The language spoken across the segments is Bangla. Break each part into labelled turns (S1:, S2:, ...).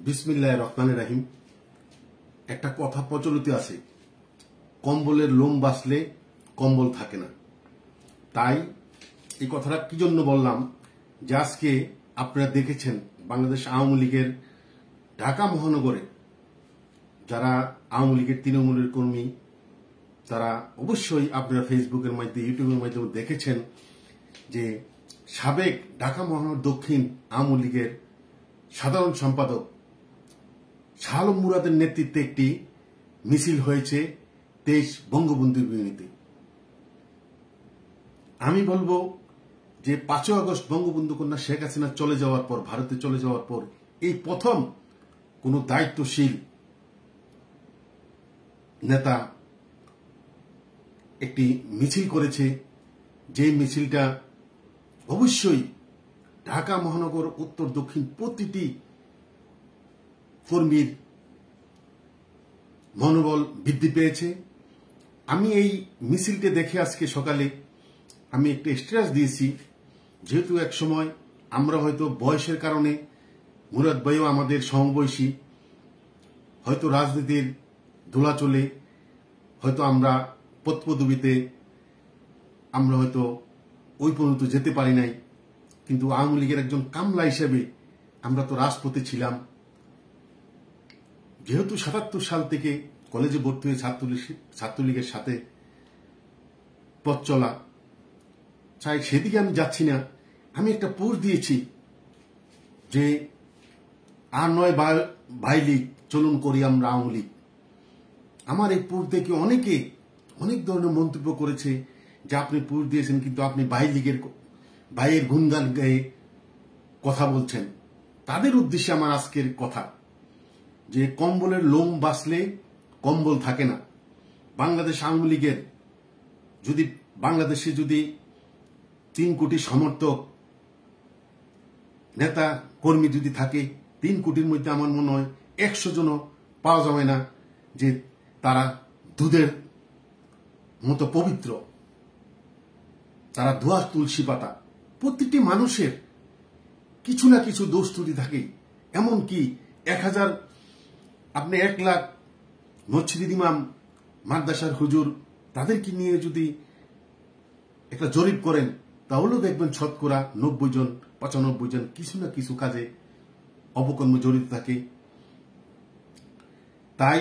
S1: বিসমিল্লাহির রহমানির রহিম। একটা কথা প্রচলিত আছে, কম্বলের লোম বাঁচলে কম্বল থাকে না। তাই এই কথাটা কি জন্য বললাম, যে আজকে আপনারা দেখেছেন বাংলাদেশ আওয়ামী লীগের ঢাকা মহানগরে যারা আওয়ামী লীগের তৃণমূলের কর্মী, তারা অবশ্যই আপনারা ফেসবুকের মাধ্যমে, ইউটিউবের মাধ্যমে দেখেছেন যে সাবেক ঢাকা মহানগর দক্ষিণ আওয়ামী লীগের সাধারণ সম্পাদক শাহ আলম মুরাদের নেতৃত্বে একটি মিছিল হয়েছে 23 বঙ্গবন্ধু বিমানীতে। আমি বলবো যে 5 আগস্ট বঙ্গবন্ধু কন্যা শেখ হাসিনা চলে যাওয়ার পর, ভারতে চলে যাওয়ার পর এই প্রথম কোন দায়িত্বশীল নেতা একটি মিছিল করেছে, যে মিছিলটা অবশ্যই ঢাকা মহানগর উত্তর দক্ষিণ প্রতিটি কর্মীর মনোবল বৃদ্ধি পেয়েছে। আমি এই মিছিলটি দেখে আজকে সকালে আমি একটা স্ট্যাটাস দিয়েছি, যেহেতু এক সময় আমরা হয়তো বয়সের কারণে, মুরাদ ভাইও আমাদের সমবয়সী, হয়তো রাজনীতির দোলাচলে হয়তো আমরা পদপদবিতে আমরা হয়তো ওই পর্যন্ত যেতে পারি নাই, কিন্তু আওয়ামী লীগের একজন কামলা হিসেবে আমরা তো রাজপথে ছিলাম। যেহেতু 77 সাল থেকে কলেজে ভর্তি হয়ে ছাত্রলীগের সাথে পথ চলা, চাই সেদিকে আমি যাচ্ছি না। আমি একটা পোস্ট দিয়েছি যে আর নয় ভাই লীগ, চলুন করি আমরা আওয়ামী লীগ। আমার এই পোস্ট দেখে অনেকে অনেক ধরনের মন্তব্য করেছে যে আপনি পোস্ট দিয়েছেন কিন্তু আপনি ভাইয়ের গুণগান গায়ে কথা বলছেন। তাদের উদ্দেশ্যে আমার আজকের কথা যে কম্বলের লোম বাঁচলে কম্বল থাকে না। বাংলাদেশ আওয়ামী লীগের বাংলাদেশে যদি 3 কোটি সমর্থক নেতা কর্মী যদি থাকে, 3 কোটির মধ্যে আমার মনে হয় 100 জন পাওয়া যাবে না যে তারা দুধের মতো পবিত্র, তারা ধোয়া তুলসী পাতা। প্রত্যেকটি মানুষের কিছু না কিছু দোষ ত্রুটি থাকে। এমনকি 1000 আপনি 1 লাখ মসজিদ ইমাম, মাদ্রাসার হুজুর, তাদেরকে নিয়ে যদি একটা জরিপ করেন তাহলেও দেখবেন শতকরা 90 জন 95 জন কিছু না কিছু কাজে অপকর্ম জড়িত থাকে। তাই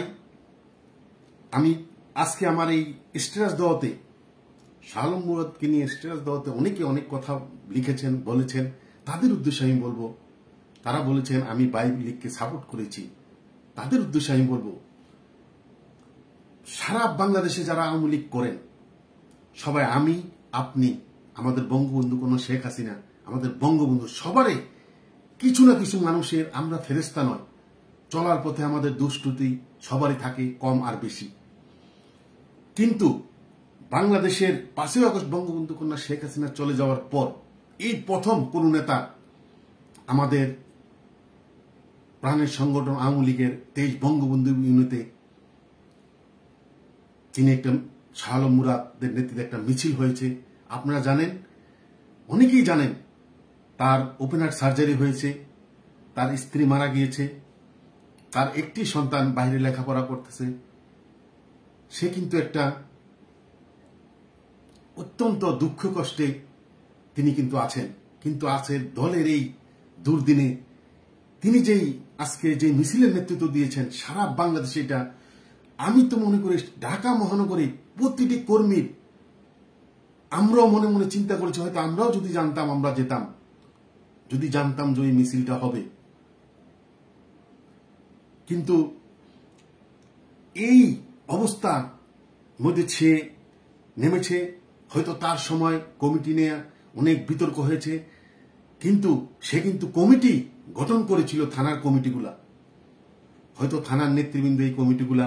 S1: আমি আজকে আমার এই স্ট্যাটাস দেওয়াতে, শাহ আলম মুরাদকে নিয়ে স্ট্যাটাস দেওয়াতে অনেকে অনেক কথা লিখেছেন, বলেছেন। তাদের উদ্দেশ্যে আমি বলবো, তারা বলেছেন আমি বাইক লীগকে সাপোর্ট করেছি, তাদের উদ্দেশ্যে আমি বলবো সারা বাংলাদেশে যারা আওয়ামী লীগ করেন সবাই, আমি আপনি, আমাদের বঙ্গবন্ধু কোন শেখ হাসিনা, আমাদের বঙ্গবন্ধু, সবারই কিছু না কিছু মানুষের, আমরা ফেরেশতা নয়। চলার পথে আমাদের দুষ্কৃতি সবারই থাকে, কম আর বেশি। কিন্তু বাংলাদেশের 5 আগস্ট বঙ্গবন্ধু কন্যা শেখ হাসিনা চলে যাওয়ার পর এই প্রথম কোন নেতা আমাদের প্রাণের সংগঠন আওয়ামী লীগের 23 বঙ্গবন্ধু ইউনিটে তিনি একটা শাহ আলম মুরাদের নেতৃত্বে একটা মিছিল হয়েছে। আপনারা জানেন, অনেকেই জানেন, তার ওপেন হার্ট সার্জারি হয়েছে, তার স্ত্রী মারা গিয়েছে, তার একটি সন্তান বাইরে লেখাপড়া করতেছে। সে কিন্তু একটা অত্যন্ত দুঃখ কষ্টে তিনি কিন্তু আছেন, কিন্তু আছে দলের এই দুর্দিনে তিনি যেই আজকে যে মিছিলের নেতৃত্ব দিয়েছেন সারা বাংলাদেশে, এটা আমি তো মনে করি ঢাকা মহানগরে প্রতিটি কর্মীর, আমরাও মনে মনে চিন্তা করেছি হয়তো আমরাও যদি জানতাম, আমরা যেতাম, যদি জানতাম যে এই মিছিলটা হবে। কিন্তু এই অবস্থার মধ্যে সে নেমেছে, হয়তো তার সময় কমিটি নিয়ে অনেক বিতর্ক হয়েছে, কিন্তু সে কিন্তু কমিটি গঠন করেছিল, থানার কমিটিগুলা, হয়তো থানার নেতৃবৃন্দ এই কমিটিগুলা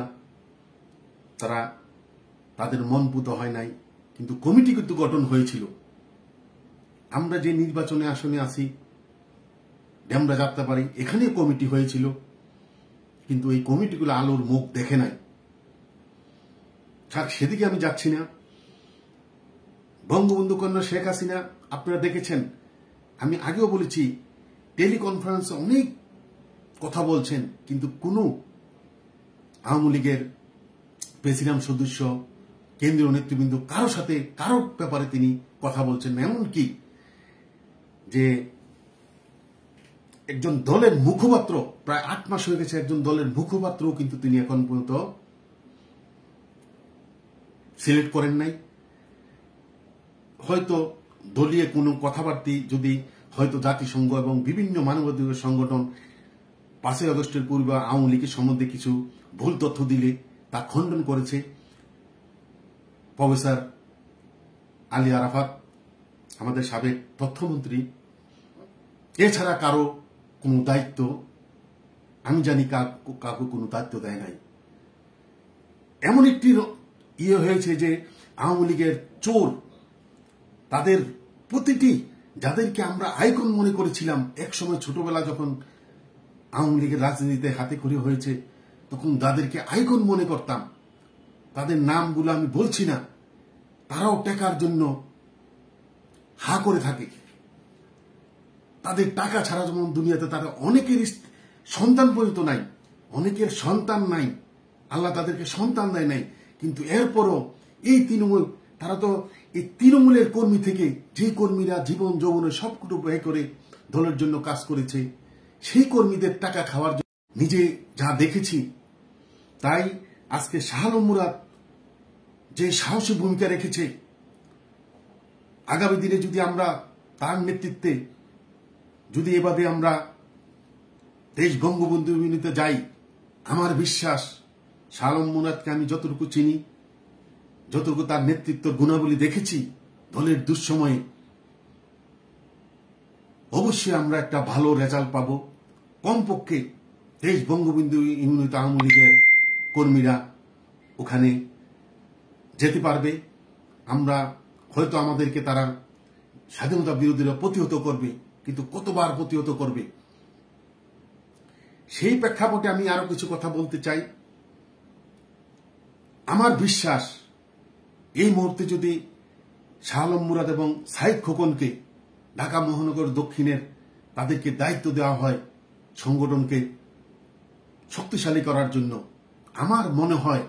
S1: তারা তাদের মনপুত হয় নাই, কিন্তু কমিটি কিন্তু গঠন হয়েছিল। আমরা যে নির্বাচনে আসনে আছি, ডেমরা যাত্রাবাড়ি, এখানে কমিটি হয়েছিল, কিন্তু এই কমিটিগুলো আলোর মুখ দেখে নাই। সেদিকে আমি যাচ্ছি না। বঙ্গবন্ধু কন্যা শেখ হাসিনা আপনারা দেখেছেন, আমি আগেও বলেছি টেলিকনফারেন্সে অনেক কথা বলছেন, কিন্তু কোনো আওয়ামী লীগের প্রেসিডিয়াম সদস্য, কেন্দ্রীয় নেতৃবৃন্দ কারোর সাথে কারোর ব্যাপারে তিনি কথা বলছেন না। এমনকি যে একজন দলের মুখপাত্র, প্রায় 8 মাস হয়ে গেছে, একজন দলের মুখপাত্রও কিন্তু তিনি এখন পর্যন্ত সিলেক্ট করেন নাই। হয়তো দলীয় কোনো কথাবার্তা যদি হয়তো জাতিসংঘ এবং বিভিন্ন মানবাধিকার সংগঠন 5ই আগস্টের পূর্বে আওয়ামী লীগের সম্বন্ধে কিছু ভুল তথ্য দিলে তা খণ্ডন করেছে প্রফেসর আলী আরাফাত, আমাদের সাবেক তথ্যমন্ত্রী। এছাড়া কারো কোনো দায়িত্ব আমি জানি কাউকে কোনো দায়িত্ব দেয় নাই। এমন একটি হয়েছে যে আওয়ামী লীগের চোর, তাদের প্রতিটি, যাদেরকে আমরা আইকন মনে করেছিলাম একসময় ছোটবেলা যখন আওয়ামী লীগের রাজনীতিতে হাতে খড়ি হয়েছে, তখন যাদেরকে আইকন মনে করতাম, তাদের নামগুলো আমি বলছি না, তারাও টাকার জন্য হা করে থাকে। তাদের টাকা ছাড়া যেমন দুনিয়াতে তারা অনেকের সন্তান পর্যন্ত নাই, অনেকের সন্তান নাই, আল্লাহ তাদেরকে সন্তান দেয় নাই, কিন্তু এরপরও এই তৃণমূল, তারা তো এই তৃণমূলের কর্মী থেকে, যে কর্মীরা জীবন যৌবনে সবটুকু ব্যয় করে দলের জন্য কাজ করেছে, সেই কর্মীদের টাকা খাওয়ার জন্য নিজে যা দেখেছি। তাই আজকে শাহ আলম মুরাদ যে সাহসী ভূমিকা রেখেছে, আগামী দিনে যদি আমরা তার নেতৃত্বে যদি এভাবে আমরা দেশ বঙ্গবন্ধু ইউনিতে যাই, আমার বিশ্বাস শাহ আলম মুরাদকে আমি যতটুকু চিনি, যতটুকু তার নেতৃত্বের গুণাবলী দেখেছি দলের দুঃসময়ে, অবশ্যই আমরা একটা ভালো রেজাল্ট পাব। কমপক্ষে দেশ বঙ্গবন্ধু ইউনিতে আওয়ামী লীগের কর্মীরা ওখানে যেতে পারবে। আমরা হয়তো আমাদেরকে তারা স্বাধীনতা বিরোধীরা প্রতিহত করবে, কিন্তু কতবার প্রতিহত করবে। সেই প্রেক্ষাপটে আমি আরো কিছু কথা বলতে চাই। আমার বিশ্বাস এই মুহূর্তে যদি শাহ আলম মুরাদ এবং সাইদ খোকনকে ঢাকা মহানগর দক্ষিণের তাদেরকে দায়িত্ব দেওয়া হয় সংগঠনকে শক্তিশালী করার জন্য, আমার মনে হয়,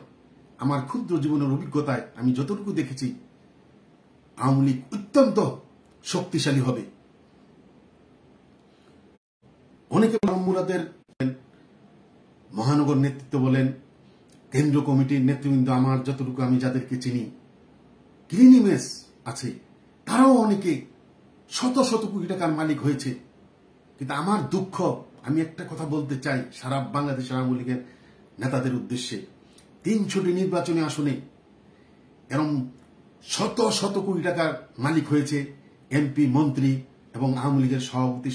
S1: আমার ক্ষুদ্র জীবনের অভিজ্ঞতায় আমি যতটুকু দেখেছি, আওয়ামী লীগ অত্যন্ত শক্তিশালী হবে। অনেকে মুরাদের মহানগর নেতৃত্ব বলেন, কেন্দ্রীয় কমিটির নেতৃবৃন্দ, আমার যতটুকু আমি যাদেরকে চিনি, ক্লিন ইমেজ আছে, তারাও অনেকে শত শত কোটি টাকার মালিক হয়েছে। কিন্তু আমার দুঃখ, আমি একটা কথা বলতে চাই সারা বাংলাদেশ আওয়ামী লীগের নেতাদের উদ্দেশ্যে, 300টি নির্বাচনী আসনে এরকম শত শত কোটি টাকার মালিক হয়েছে এমপি, মন্ত্রী এবং আওয়ামী লীগের সভাপতি,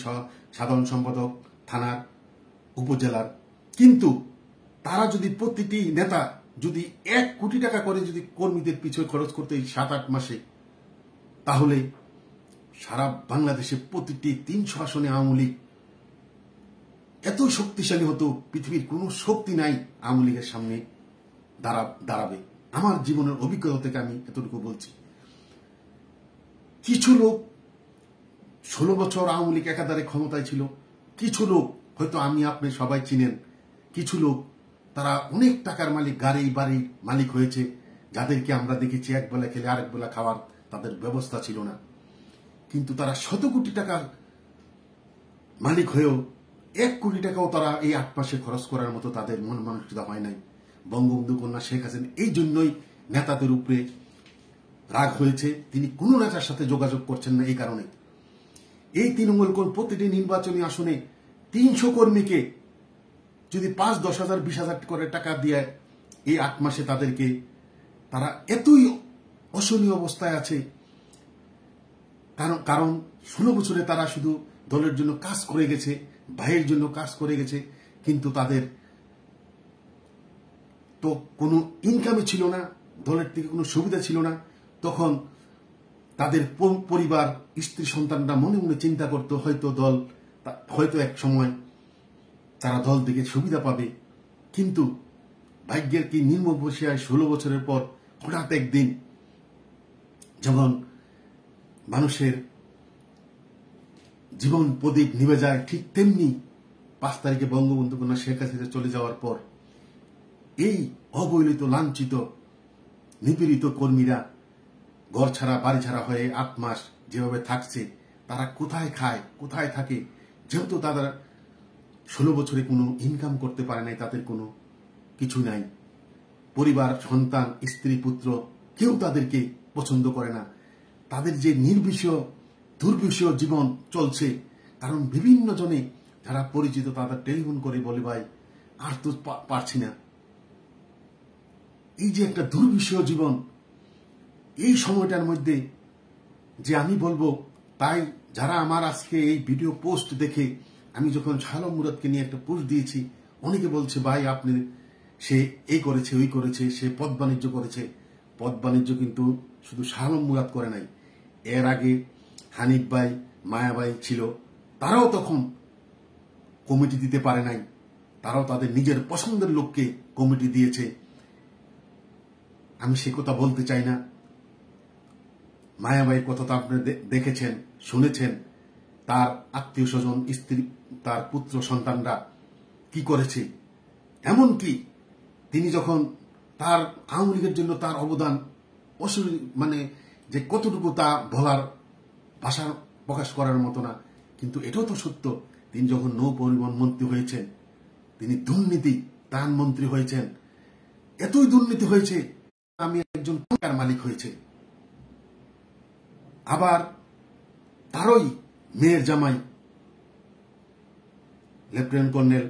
S1: সাধারণ সম্পাদক, থানার, উপজেলার। কিন্তু তারা যদি প্রতিটি নেতা যদি 1 কোটি টাকা করে যদি কর্মীদের পিছনে খরচ করতে 7-8 মাসে, তাহলে সারা বাংলাদেশে প্রতিটি 300 আসনে আওয়ামী লীগ এত শক্তিশালী হতো, পৃথিবীর কোনো শক্তি নাই আওয়ামী লীগের সামনে দাঁড়াবে। আমার জীবনের অভিজ্ঞতা থেকে আমি এতটুকু বলছি। কিছু লোক 16 বছর আওয়ামী লীগ একাধারে ক্ষমতায় ছিল, কিছু লোক হয়তো আমি আপনি সবাই চিনেন, কিছু লোক তারা অনেক টাকার মালিক, গাড়ি বাড়ির মালিক হয়েছে, যাদেরকে আমরা দেখেছি এক বেলা খেলে আরেক বেলা খাওয়ার তাদের ব্যবস্থা ছিল না। কিন্তু তারা শত কোটি টাকার মালিক হয়েও 1 কোটি টাকাও তারা এই 8 মাসে খরচ করার মতো তাদের মন মানসিকতা হয় নাই। বঙ্গবন্ধু কন্যা শেখ হাসিনা এই জন্যই নেতাদের উপরে রাগ হয়েছে, তিনি কোনো নেতার সাথে যোগাযোগ করছেন না। এই কারণে এই তৃণমূল প্রতিটি নির্বাচনী আসনে 300 কর্মীকে যদি 5-10 হাজার 20 হাজার করে টাকা দিয়ে এই 8 মাসে তাদেরকে, তারা এতই অসহনীয় অবস্থায় আছে। কারণ 16 বছরে তারা শুধু দলের জন্য কাজ করে গেছে, ভাইয়ের জন্য কাজ করে গেছে, কিন্তু তাদের তো কোনো ইনকামই ছিল না, দলের থেকে কোনো সুবিধা ছিল না। তখন তাদের পরিবার, স্ত্রী, সন্তানরা মনে মনে চিন্তা করতো হয়তো এক সময় তারা দল থেকে সুবিধা পাবে। কিন্তু ভাগ্যের কি নির্মম বসিয়ায় 16 বছরের পর হঠাৎ একদিন যেমন মানুষের জীবন প্রদীপ নিভে যায়, ঠিক তেমনি 5 তারিখে বঙ্গবন্ধু কন্যা শেখ হাসিনা চলে যাওয়ার পর এই অবহেলিত, লাঞ্ছিত, নিপীড়িত কর্মীরা ঘর ছাড়া বাড়ি ছাড়া হয়ে 8 মাস যেভাবে থাকছে, তারা কোথায় খায়, কোথায় থাকে? যেহেতু তারা 16 বছরে কোনো ইনকাম করতে পারে নাই, তাদের কোনো কিছু নাই, পরিবার, সন্তান, স্ত্রী, পুত্র কেউ তাদেরকে পছন্দ করে না। তাদের যে নির্বিষয় দুর্বিষয় জীবন চলছে, কারণ বিভিন্ন জনে যারা পরিচিত তাদের টেলিফোন করে বলে, ভাই আর তো পারছি না। এই যে একটা দুর্বিষয় জীবন, এই সময়টার মধ্যে যে আমি বলবো, তাই যারা আমার আজকে এই ভিডিও পোস্ট দেখে, আমি যখন শাহ আলম মুরাদকে নিয়ে একটা পোস্ট দিয়েছি, অনেকে বলছে ভাই আপনি, সে এই করেছে, ওই করেছে, সে পদ বাণিজ্য করেছে। পদ বাণিজ্য কিন্তু শুধু শাহ আলম মুরাদ করে নাই, এর আগে হানিফ ভাই, মায়া ভাই ছিল, তারাও তখন কমিটি দিতে পারে নাই, তারাও তাদের নিজের পছন্দের লোককে কমিটি দিয়েছে। আমি সে কথা বলতে চাই না। মায়া ভাইয়ের কথা তো আপনি দেখেছেন, শুনেছেন, তার আত্মীয় স্বজন, স্ত্রী, তার পুত্র সন্তানরা কি করেছে। এমনকি তিনি যখন তার আওয়ামী লীগের জন্য তার অবদান মানে যে কতটুকু তা বলার ভাষা প্রকাশ করার মতো না, কিন্তু এটাও তো সত্য, তিনি যখন নৌ পরিবহন মন্ত্রী হয়েছেন, তিনি দুর্নীতি ত্রাণ মন্ত্রী হয়েছেন। এতই দুর্নীতি হয়েছে, আমি একজন টাকার মালিক হয়েছে। আবার তারই মেয়ের জামাই লেফটেন্যান্ট কর্নেল,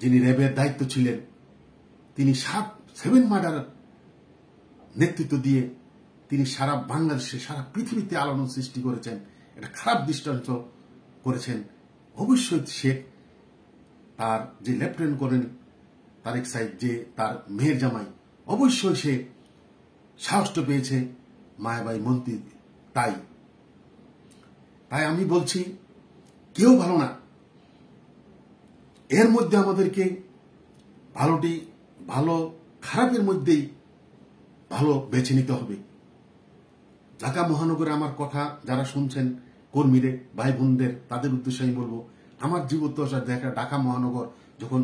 S1: যিনি র্যাবের দায়িত্ব ছিলেন, তিনি 7 মার্ডার নেতৃত্ব দিয়ে তিনি সারা বাংলাদেশে, সারা পৃথিবীতে আলোড়ন সৃষ্টি করেছেন, এটা খারাপ দৃষ্টান্ত করেছেন। অবশ্যই সে তার যে লেফটেন্যান্ট কর্নেল তারেক সাইদ, যে তার মেয়ের জামাই, অবশ্যই সে সাহসটা পেয়েছে মায়াবাই মন্ত্রী। তাই আমি বলছি, কেউ ভালো না। এর মধ্যে আমাদেরকে ভালো খারাপের মধ্যেই ভালো বেছে নিতে হবে। ঢাকা মহানগরে আমার কথা যারা শুনছেন, কর্মীদের, ভাই বোনদের, তাদের উদ্দেশ্যে আমি বলবো, আমার জীবদ্দশা দেখা ঢাকা মহানগর যখন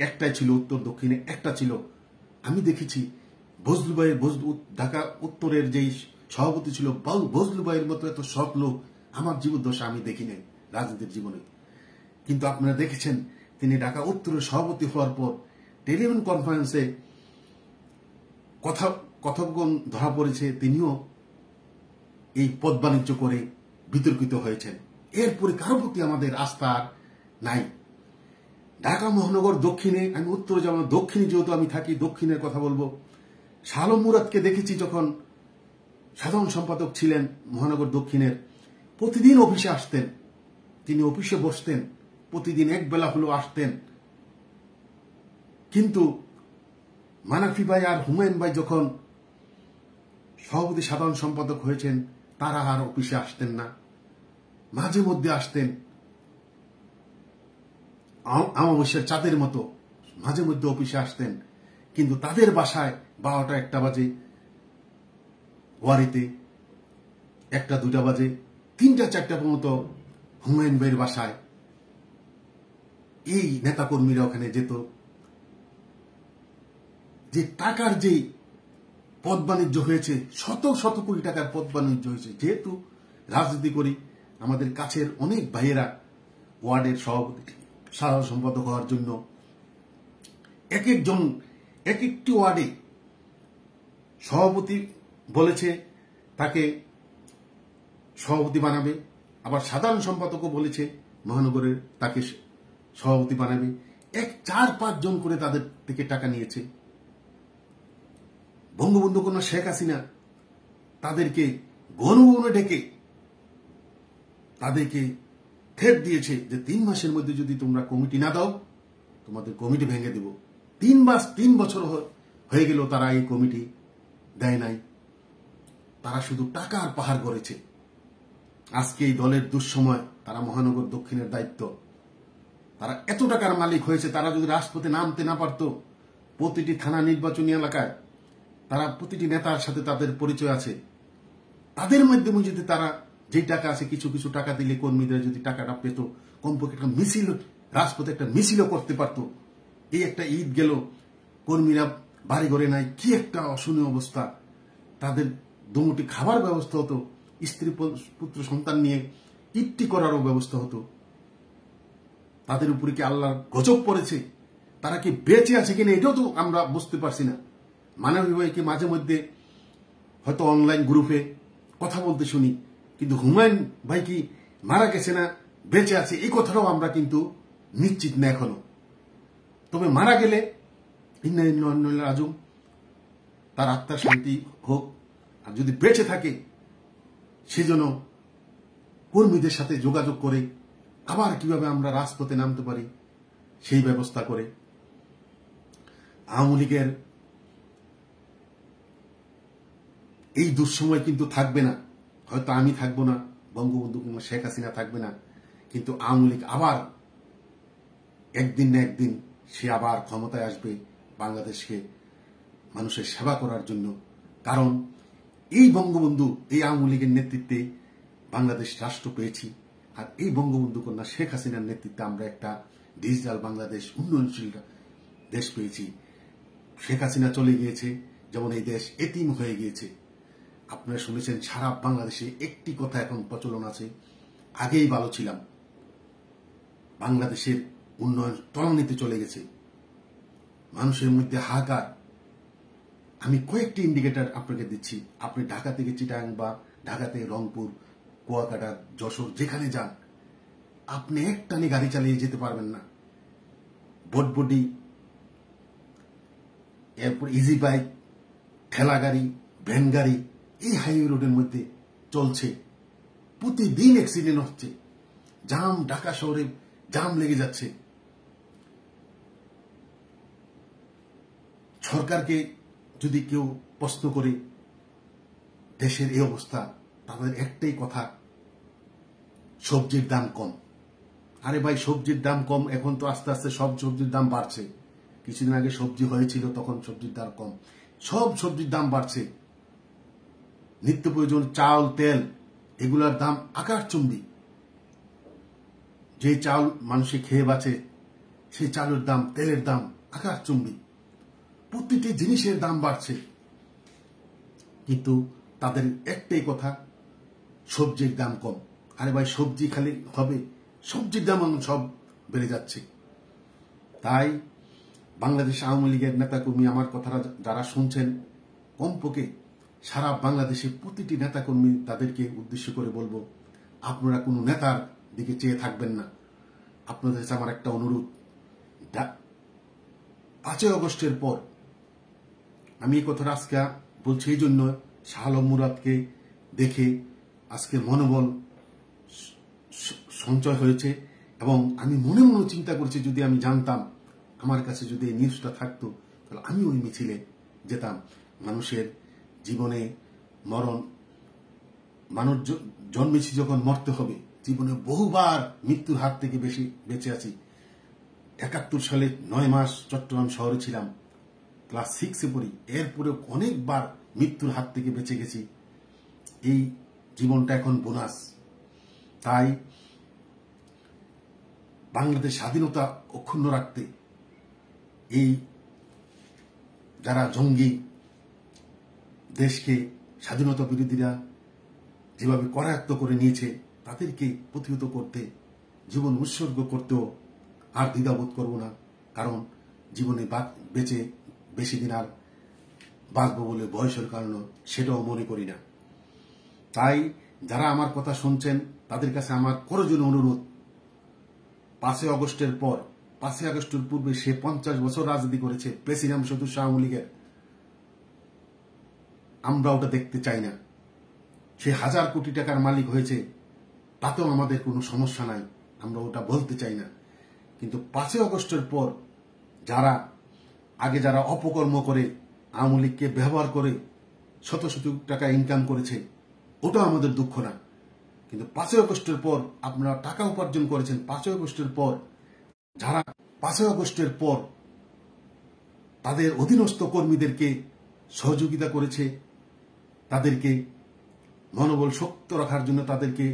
S1: একটাই ছিল, উত্তর দক্ষিণে একটা ছিল, আমি দেখেছি বজলু ভাইয়ের, ঢাকা উত্তরের যেই সভাপতি ছিল বজলু ভাইয়ের মতো এত সৎ লোক আমার জীবদ্দশা আমি দেখি নাই রাজনীতির জীবনে। কিন্তু আপনারা দেখেছেন, তিনি ঢাকা উত্তরের সভাপতি হওয়ার পর টেলিফোন কনফারেন্সে কথোপকথন ধরা পড়েছে, তিনিও এই পদ বাণিজ্য করে বিতর্কিত হয়েছেন। এরপরে কারো প্রতি আমাদের আস্থা নাই। ঢাকা মহানগর দক্ষিণে, আমি উত্তরে যাব না, দক্ষিণে যেহেতু আমি থাকি, দক্ষিণের কথা বলবো। শাহ আলম মুরাদকে দেখেছি যখন সাধারণ সম্পাদক ছিলেন মহানগর দক্ষিণের, প্রতিদিন অফিসে আসতেন, তিনি অফিসে বসতেন, প্রতিদিন এক বেলা হলেও আসতেন। কিন্তু মানাফি ভাই আর হুমায়ুন ভাই যখন সভাপতি সাধারণ সম্পাদক হয়েছেন, তারা আর অফিসে আসতেন না, মাঝে মধ্যে আসতেন, অমাবস্যার চাঁদের মতো মাঝে মধ্যে অফিসে আসতেন। কিন্তু তাদের বাসায় 12টা-1টা বাজে, ওয়ারিতে 1টা-2টা বাজে, 3টা-4টা পর্যন্ত হুমায়ুন ভাইয়ের বাসায় এই নেতাকর্মীরা ওখানে যেত। যে টাকার যে পদ বাণিজ্য হয়েছে, শত শত কোটি টাকার পদ বাণিজ্য হয়েছে। যেহেতু রাজনীতি করি, আমাদের কাছের অনেক ভাইয়েরা ওয়ার্ডের সভাপতি, সাধারণ সম্পাদক হওয়ার জন্য এক একটি ওয়ার্ডে সভাপতি বলেছে তাকে সভাপতি বানাবে, আবার সাধারণ সম্পাদকও বলেছে মহানগরের তাকে সভাপতি বানাবে। 4-5 জন করে তাদের থেকে টাকা নিয়েছে। বঙ্গবন্ধু কন্যা শেখ হাসিনা তাদেরকে গণভবনে ডেকে তাদেরকে থ্রেট দিয়েছে যে 3 মাসের মধ্যে যদি তোমরা কমিটি না দাও, তোমাদের কমিটি ভেঙে দেব। 3 বছর হয়ে গেল তারা এই কমিটি দেয় নাই। তারা শুধু টাকার পাহাড় করেছে। আজকে এই দলের দুঃসময়, তারা মহানগর দক্ষিণের দায়িত্ব, তারা এত টাকার মালিক হয়েছে, তারা যদি রাজপথে নামতে না পারত, প্রতিটি থানা নির্বাচনী এলাকায় তারা প্রতিটি নেতার সাথে তাদের পরিচয় আছে, তাদের মাধ্যমে যদি তারা যে টাকা আছে কিছু কিছু টাকা দিলে কর্মীদের যদি টাকাটা পেত, কমপক্ষে একটা মিছিল রাজপথে একটা মিছিলও করতে পারতো। এই একটা ঈদ গেল, কর্মীরা বাড়ি ঘরে নাই, কি একটা অশনীয় অবস্থা। তাদের দুমুটি খাবার ব্যবস্থা হতো, স্ত্রী পুত্র সন্তান নিয়ে ঈদটি করারও ব্যবস্থা হতো। তাদের উপরে কি আল্লাহর গজব পড়েছে? তারা কি বেঁচে আছে কিনা এটাও তো আমরা বুঝতে পারছি না। মানবী ভাইকে মাঝে মধ্যে হয়তো অনলাইন গ্রুপে কথা বলতে শুনি, কিন্তু হুমায়ুন ভাই কি মারা গেছে না বেঁচে আছে এই কথাটাও আমরা কিন্তু নিশ্চিত না এখনো। তবে মারা গেলে ইন্না লিল্লাহি রাজিউন, তার আত্মার শান্তি হোক। আর যদি বেঁচে থাকে সেজন্য কর্মীদের সাথে যোগাযোগ করে আবার কিভাবে আমরা রাজপথে নামতে পারি সেই ব্যবস্থা করে। আওয়ামী লীগের এই দুঃসময় কিন্তু থাকবে না, হয়তো আমি থাকবো না, বঙ্গবন্ধু কিংবা শেখ হাসিনা থাকবে না, কিন্তু আওয়ামী লীগ আবার একদিন না একদিন সে আবার ক্ষমতায় আসবে বাংলাদেশকে মানুষের সেবা করার জন্য। কারণ এই বঙ্গবন্ধু, এই আওয়ামী লীগের নেতৃত্বে বাংলাদেশ রাষ্ট্র পেয়েছি, আর এই বঙ্গবন্ধু কন্যা শেখ হাসিনার নেতৃত্বে আমরা একটা ডিজিটাল বাংলাদেশ, উন্নয়নশীল দেশ পেয়েছি। শেখ হাসিনা চলে গিয়েছে, যেমন এই দেশ এতিম হয়ে গিয়েছে। আপনারা শুনেছেন সারা বাংলাদেশে একটি কথা এখন প্রচলন আছে, আগেই ভালো ছিলাম, বাংলাদেশের উন্নয়ন তলানিতে চলে গেছে, মানুষের মধ্যে হাহাকার। আমি কয়েকটি ইন্ডিকেটর আপনাকে দিচ্ছি। আপনি ঢাকা থেকে চিটাগাং বা ঢাকা থেকে রংপুর, কুয়াকাটা, যশোর যেখানে যান, আপনি একটানে গাড়ি চালিয়ে যেতে পারবেন না। বটবডি, এরপর ইজি বাইক, ঠেলা গাড়ি, ভ্যান গাড়ি এই হাইওয়ে রোডের মধ্যে চলছে, প্রতিদিন অ্যাক্সিডেন্ট হচ্ছে, জাম, ঢাকা শহরে জাম লেগে যাচ্ছে। সরকারকে যদি কেউ প্রশ্ন করে দেশের এই অবস্থা, তাদের একটাই কথা, সবজির দাম কম। আরে ভাই, সবজির দাম কম, এখন তো আস্তে আস্তে সব সবজির দাম বাড়ছে। কিছুদিন আগে সবজি হয়েছিল, তখন সবজির দাম কম, সব সবজির দাম বাড়ছে। নিত্য প্রয়োজন চাল, তেল, এগুলার দাম আকাশচুম্বী। যে চাল মানুষে খেয়ে বাঁচে, সেই চালের দাম, তেলের দাম আকাশচুম্বী। প্রতিটি জিনিসের দাম বাড়ছে, কিন্তু তাদের একটাই কথা, সবজির দাম কম। আরে ভাই, সবজি খালি হবে, সবজির দাম সব বেড়ে যাচ্ছে। তাই বাংলাদেশ আওয়ামী লীগের নেতাকর্মী আমার কথাটা যারা শুনছেন, কমপক্ষে সারা বাংলাদেশে প্রতিটি নেতাকর্মী, তাদেরকে উদ্দেশ্য করে বলবো, আপনারা কোনো নেতার দিকে চেয়ে থাকবেন না। আপনাদের কাছে আমার একটা অনুরোধ, 5ই আগস্টের পর, আমি এই কথাটা আজকে বলছি এই জন্য, শাহ আলম মুরাদকে দেখে আজকে মনোবল সঞ্চয় হয়েছে। এবং আমি মনে মনে চিন্তা করছি, যদি আমি জানতাম, আমার কাছে যদি এই নিউজটা থাকতো, তাহলে আমি ওই মিছিলে যেতাম। মানুষের জীবনে মরণ, মানুষ জন্মেছি যখন মরতে হবে, জীবনে বহুবার মৃত্যুর হাত থেকে বেশি বেঁচে আছি। 71 সালে 9 মাস চট্টগ্রাম শহরে ছিলাম, ক্লাস 6-এ পড়ি, এরপরে অনেকবার মৃত্যুর হাত থেকে বেঁচে গেছি। এই জীবনটা এখন বোনাস। তাই বাংলাদেশ স্বাধীনতা অক্ষুণ্ণ রাখতে এই যারা জঙ্গি, দেশকে স্বাধীনতা বিরোধীরা যেভাবে করায়ত্ত করে নিয়েছে, তাদেরকে প্রতিহত করতে, জীবন উৎসর্গ করতেও আর দ্বিধাবোধ করব না। কারণ জীবনে বেঁচে বেশি দিন আর বাঁচব বলে বয়সের কারণে সেটাও মনে করি না। তাই যারা আমার কথা শুনছেন, তাদের কাছে আমার করজোড়ে অনুরোধ, 5ই আগস্টের পর, 5ই আগস্টের পূর্বে সে 50 বছর রাজনীতি করেছে, প্রেসিডেন্ট সদস্য আওয়ামী লীগের, আমরা ওটা দেখতে চাই না। সে 1000 কোটি টাকার মালিক হয়েছে, তাতেও আমাদের কোনো সমস্যা নাই, আমরা ওটা বলতে চাই না। কিন্তু 5ই আগস্টের পর যারা অপকর্ম করে, আওয়ামী লীগকে ব্যবহার করে শত শত টাকা ইনকাম করেছে, ওটা আমাদের দুঃখ না। কিন্তু 5ই আগস্টের পর আপনারা টাকা উপার্জন করেছেন, 5ই আগস্টের পর যারা 5ই আগস্টের পর তাদের অধীনস্থ কর্মীদেরকে সহযোগিতা করেছে, তাদেরকে মনোবল শক্ত রাখার জন্য তাদেরকে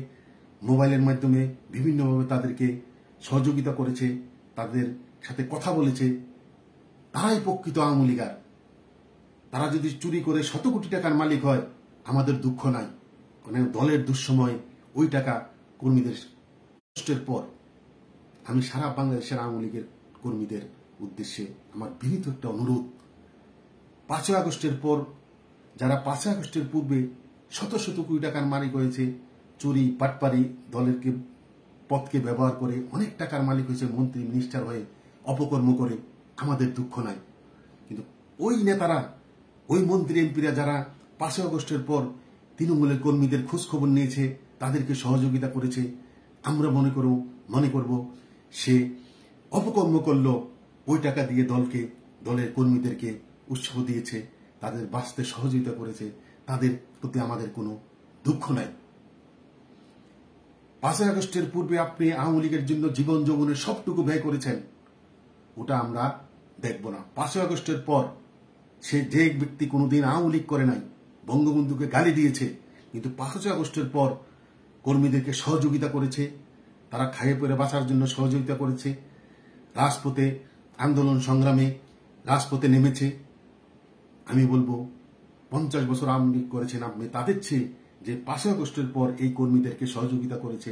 S1: মোবাইলের মাধ্যমে বিভিন্নভাবে তাদেরকে সহযোগিতা করেছে, তাদের সাথে কথা বলেছে, তারাই প্রকৃত আওয়ামী লীগার। তারা যদি চুরি করে 100 কোটি টাকার মালিক হয়, আমাদের দুঃখ নাই, কারণ দলের দুঃসময় ওই টাকা কর্মীদের কষ্টের পর। আমি সারা বাংলাদেশের আওয়ামী লীগের কর্মীদের উদ্দেশ্যে আমার বিনীত একটা অনুরোধ, 5ই আগস্টের পর যারা 5ই আগস্টের পূর্বে শত শত কোটি টাকার মালিক হয়েছে, চুরি পাটপারি দলের পদকে ব্যবহার করে অনেক টাকার মালিক হয়েছে, মন্ত্রী মিনিস্টার হয়ে অপকর্ম করে, আমাদের দুঃখ নাই। কিন্তু ওই নেতারা, ওই মন্ত্রী এমপিরা যারা 5ই আগস্টের পর তৃণমূলের কর্মীদের খোঁজ খবর নিয়েছে, তাদেরকে সহযোগিতা করেছে, আমরা মনে করব সে অপকর্ম করলো, ওই টাকা দিয়ে দলের কর্মীদেরকে উৎসাহ দিয়েছে, তাদের বাঁচতে সহযোগিতা করেছে, তাদের প্রতি আমাদের কোনো দুঃখ নাই। 5ই আগস্টের পূর্বে আপনি আওয়ামী লীগের জন্য জীবন যৌবনের সবটুকু ব্যয় করেছেন, ওটা আমরা দেখব না। 5ই আগস্টের পর যে ব্যক্তি কোনোদিন আওয়ামী লীগ করে নাই, বঙ্গবন্ধুকে গালি দিয়েছে, কিন্তু 5ই আগস্টের পর কর্মীদেরকে সহযোগিতা করেছে, তারা খাইয়ে পরে বাঁচার জন্য সহযোগিতা করেছে, রাজপথে আন্দোলন সংগ্রামে রাজপথে নেমেছে। আমি বলবো 50 বছর আওয়ামী লীগ করেছেন আপনি, তাদের চেয়ে যে 5ই আগস্টের পর এই কর্মীদেরকে সহযোগিতা করেছে,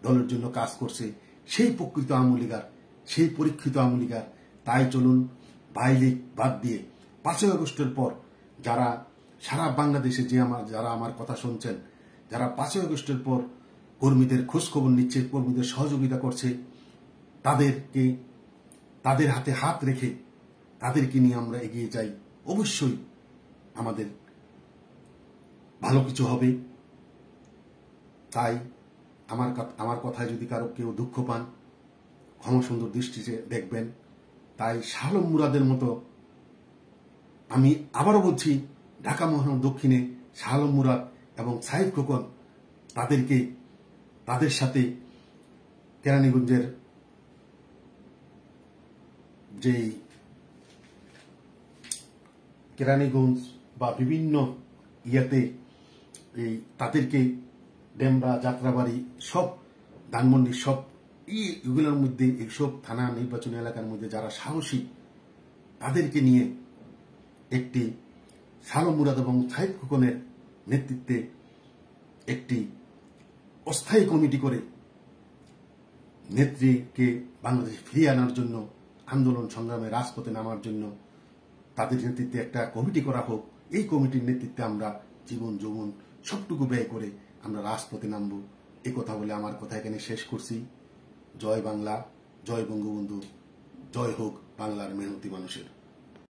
S1: দলের জন্য কাজ করছে, সেই প্রকৃত আওয়ামী লীগার, সেই পরীক্ষিত আওয়ামী লীগার। তাই চলুন বাই লীগ বাদ দিয়ে 5ই আগস্টের পর যারা সারা বাংলাদেশে যারা আমার কথা শুনছেন, যারা 5ই আগস্টের পর কর্মীদের খোঁজ খবর নিচ্ছে, কর্মীদের সহযোগিতা করছে, তাদের হাতে হাত রেখে তাদেরকে নিয়ে আমরা এগিয়ে যাই, অবশ্যই আমাদের ভালো কিছু হবে। তাই আমার কথায় যদি কারো কেউ দুঃখ পান, ক্ষমা সুন্দর দৃষ্টিতে দেখবেন। তাই শাহ আলম মুরাদের মতো, আমি আবারও বলছি, ঢাকা মহানগর দক্ষিণে শাহ আলম মুরাদ এবং সাইদ খোকন, তাদের সাথে কেরানীগঞ্জের কেরানীগঞ্জ বা বিভিন্ন ইয়াতে তাদেরকে ডেমরা, যাত্রাবাড়ি, সব ধানমন্ডি, সব এগুলোর মধ্যে, এইসব থানা নির্বাচনী এলাকার মধ্যে যারা সাহসী, তাদেরকে নিয়ে একটি শাহ আলম মুরাদ এবং সাইদ খোকনের নেতৃত্বে একটি অস্থায়ী কমিটি করে নেত্রীকে বাংলাদেশে ফিরিয়ে আনার জন্য, আন্দোলন সংগ্রামে রাজপথে নামার জন্য তাদের নেতৃত্বে একটা কমিটি করা হোক। এই কমিটির নেতৃত্বে আমরা জীবন যৌবন সবটুকু ব্যয় করে আমরা রাজপথে নামব। এই কথা বলে আমার কথা এখানে শেষ করছি। জয় বাংলা, জয় বঙ্গবন্ধু, জয় হোক বাংলার মেহনতি মানুষের।